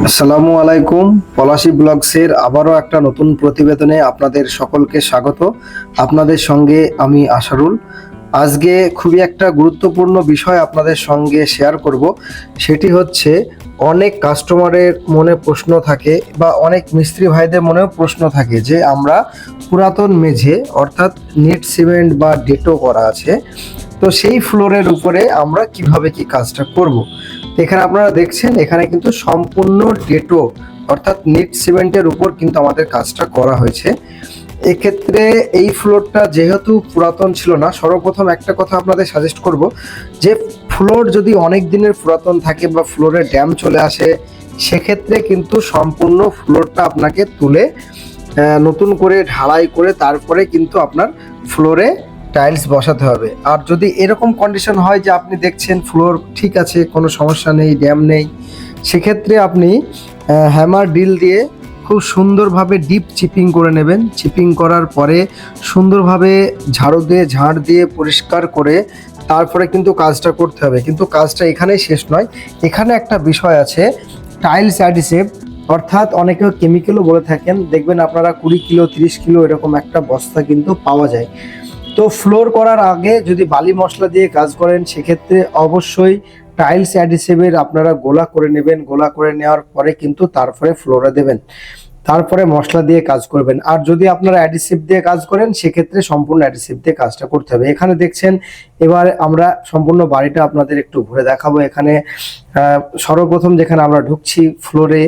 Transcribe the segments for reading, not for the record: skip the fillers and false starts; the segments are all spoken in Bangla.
আসসালামু আলাইকুম। পলাশী ব্লগসের আবারও একটা নতুন প্রতিবেদনে আপনাদের সকলকে স্বাগত। আপনাদের সঙ্গে আমি আশারুল। আজকে খুবই একটা গুরুত্বপূর্ণ বিষয় আপনাদের সঙ্গে শেয়ার করব। সেটি হচ্ছে অনেক কাস্টমারের মনে প্রশ্ন থাকে বা অনেক মিস্ত্রি ভাইদের মনেও প্রশ্ন থাকে যে আমরা পুরাতন মেঝে অর্থাৎ নেট সিমেন্ট বা ডেটো করা আছে, তো সেই ফ্লোরের উপরে আমরা কিভাবে কি কাজটা করব। এখানে আপনারা দেখছেন এখানে কিন্তু সম্পূর্ণ ডেটো অর্থাৎ নেট সিমেন্টের উপর কিন্তু আমাদের কাজটা করা হয়েছে। এক্ষেত্রে এই ফ্লোরটা যেহেতু পুরাতন ছিল না, সর্বপ্রথম একটা কথা আপনাদের সাজেস্ট করব যে ফ্লোর যদি অনেক দিনের পুরাতন থাকে বা ফ্লোরে ড্যাম চলে আসে, সেক্ষেত্রে কিন্তু সম্পূর্ণ ফ্লোরটা আপনাকে তুলে নতুন করে ঢালাই করে তারপরে কিন্তু আপনার ফ্লোরে টাইলস বসাতে হবে। আর যদি এরকম কন্ডিশন হয় যে আপনি দেখছেন ফ্লোর ঠিক আছে, কোনো সমস্যা নেই, ড্যাম নেই, সেক্ষেত্রে আপনি হ্যামার ড্রিল দিয়ে খুব সুন্দরভাবে ডিপ চিপিং করে নেবেন। চিপিং করার পরে সুন্দরভাবে ঝাড় দিয়ে পরিষ্কার করে তারপরে কিন্তু কাজটা করতে হবে। কিন্তু কাজটা এখানেই শেষ নয়, এখানে একটা বিষয় আছে, টাইলস অ্যাডিসিভ অর্থাৎ অনেকেও কেমিক্যালও বলে থাকেন। দেখবেন আপনারা 20 কিলো 30 কিলো এরকম একটা বস্তা কিন্তু পাওয়া যায়। তো ফ্লোর করার আগে যদি বালি মশলা দিয়ে কাজ করেন, সেক্ষেত্রে অবশ্যই টাইলস অ্যাডিসিভের আপনারা গোলা করে নেবেন। গোলা করে নেওয়ার পরে কিন্তু তারপরে ফ্লোরে দেবেন, তারপরে মশলা দিয়ে কাজ করবেন। আর যদি আপনারা অ্যাডিসিভ দিয়ে কাজ করেন, সেক্ষেত্রে সম্পূর্ণ অ্যাডিসিভ দিয়ে কাজটা করতে হবে। এখানে দেখছেন, এবার আমরা সম্পূর্ণ বাড়িটা আপনাদের একটু ঘুরে দেখাবো। এখানে সর্বপ্রথম যেখানে আমরা ঢুকছি ফ্লোরে,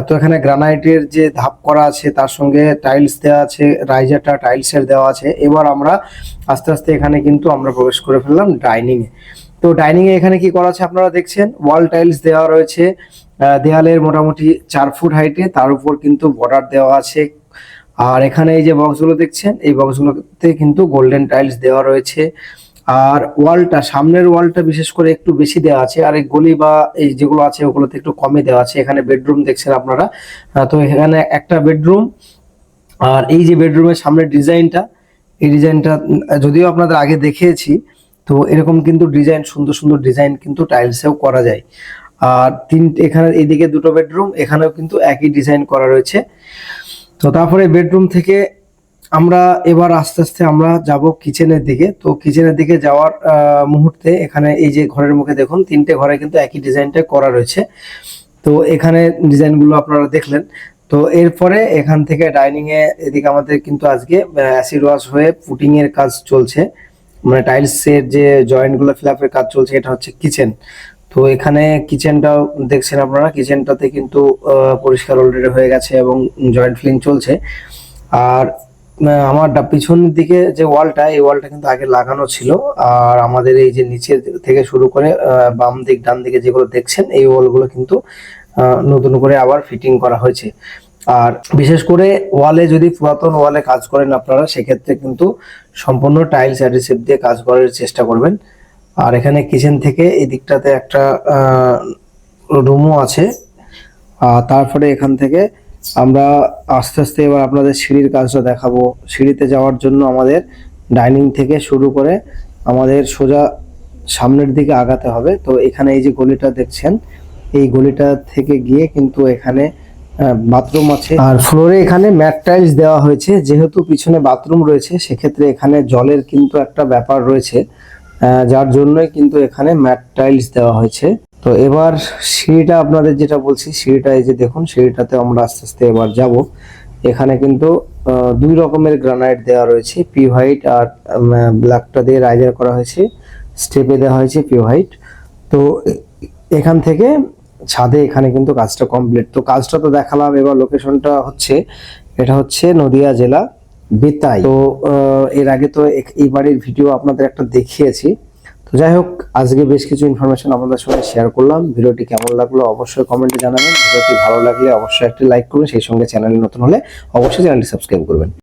তো এখানে গ্রানাইটের যে ধাপ করা আছে তার সঙ্গে টাইলস দেওয়া আছে, রাইজারটা টাইলসের দেওয়া আছে। এবার আমরা আস্তে আস্তে এখানে কিন্তু আমরা প্রবেশ করে ফেললাম ডাইনিং এ। তো ডাইনিং এ এখানে কি করা আছে আপনারা দেখছেন, ওয়াল টাইলস দেওয়া রয়েছে দেয়ালের মোটামুটি 4 ফুট হাইটে, তার উপর কিন্তু বর্ডার দেওয়া আছে। আর এখানে এই যে বক্সগুলো দেখছেন, এই বক্সগুলোতে কিন্তু গোল্ডেন টাইলস দেওয়া রয়েছে। আর ওয়ালটা, সামনের ওয়ালটা বিশেষ করে একটু বেশি দেওয়া আছে, আর এই গলি বা এই যেগুলো আছে ওগুলোতে একটু কমে দেওয়া আছে। এখানে বেডরুম দেখছেন আপনারা, তো এখানে একটা বেডরুম। আর এই যে বেডরুমের সামনের ডিজাইনটা, এই ডিজাইনটা যদিও আপনাদের আগে দেখিয়েছি, তো এরকম কিন্তু ডিজাইন, সুন্দর সুন্দর ডিজাইন কিন্তু টাইলসেও করা যায়। আর এখানে এইদিকে দুটো বেডরুম, এখানেও কিন্তু একই ডিজাইন করা রয়েছে। তো তারপরে বেডরুম থেকে আমরা এবার আস্তে আস্তে আমরা যাব কিচেনের দিকে। তো কিচেনের দিকে যাওয়ার মুহূর্তে এখানে এই যে ঘরের মুখে দেখুন, 3টে ঘরে কিন্তু একই ডিজাইনটা করা রয়েছে। তো এখানে ডিজাইনগুলো আপনারা দেখলেন। তো এরপরে এখান থেকে ডাইনিং এ এদিকে আমাদের কিন্তু আজকে অ্যাসিড ওয়াশ হয়ে পুটিং এর কাজ চলছে, মানে টাইলসের যে জয়েন্ট গুলো ফিল আপের কাজ চলছে। এটা হচ্ছে কিচেন। তো এখানে কিচেনটাও দেখছেন আপনারা, কিচেনটাতে কিন্তু পরিষ্কার অলরেডি হয়ে গেছে এবং জয়েন্ট ফিলিং চলছে। আর আমার পিছনের দিকে যে ওয়ালটা, এই ওয়ালটা কিন্তু আগে লাগানো ছিল। আর আমাদের এই যে নিচে থেকে শুরু করে বাম দিক ডান দিকে যেগুলো দেখছেন, এই ওয়ালগুলো কিন্তু নতুন করে আবার ফিটিং করা হয়েছে। আর বিশেষ করে ওয়ালে, যদি পুরাতন ওয়ালে কাজ করেন আপনারা, সেক্ষেত্রে কিন্তু সম্পূর্ণ টাইলস অ্যাডিসিভ দিয়ে কাজ করার চেষ্টা করবেন। আর এখানে কিচেন থেকে এই দিকটাতে একটা রুমও আছে। তারপরে এখান থেকে আমরা আস্তে আস্তে এবার আপনাদের সিঁড়ির কাজটা দেখাবো। সিঁড়িতে যাওয়ার জন্য আমাদের ডাইনিং থেকে শুরু করে আমাদের সোজা সামনের দিকে আগাতে হবে। তো এখানে এই যে গলিটা দেখছেন, এই গলিটা থেকে গিয়ে কিন্তু এখানে বাথরুম আছে। আর ফ্লোরে এখানে ম্যাট টাইলস দেওয়া হয়েছে। যেহেতু পিছনে বাথরুম রয়েছে, সেক্ষেত্রে এখানে জলের কিন্তু একটা ব্যাপার রয়েছে, যার জন্যই কিন্তু এখানে ম্যাট টাইলস দেওয়া হয়েছে। তো এবার সিঁড়িটা আপনাদের যেটা বলছি, সিঁড়িটা এই যে দেখুন, সিঁড়িটাতে আমরা আস্তে আস্তে এবার যাব। এখানে কিন্তু 2 রকমের গ্রানাইট দেওয়া রয়েছে, পি হোয়াইট আর ব্ল্যাকটা দিয়ে রাইজার করা হয়েছে, স্টেপে দেওয়া হয়েছে পি হোয়াইট। তো এখান থেকে ছাদে এখানে কিন্তু কাজটা কমপ্লিট। তো কাজটা তো দেখালাম, এবার লোকেশনটা হচ্ছে, এটা হচ্ছে নদিয়া জেলা বেতাই। তো এর আগে তো এই বাড়ির ভিডিও আপনাদের একটা দেখিয়েছি। তো যাই হোক, আজকে বেশ কিছু ইনফরমেশন আপনাদের সঙ্গে শেয়ার করলাম। ভিডিওটি কেমন লাগলো অবশ্যই কমেন্টে জানাবেন। ভিডিওটি ভালো লাগলে অবশ্যই একটি লাইক করবেন, সেই সঙ্গে চ্যানেলে নতুন হলে অবশ্যই চ্যানেলটি সাবস্ক্রাইব করবেন।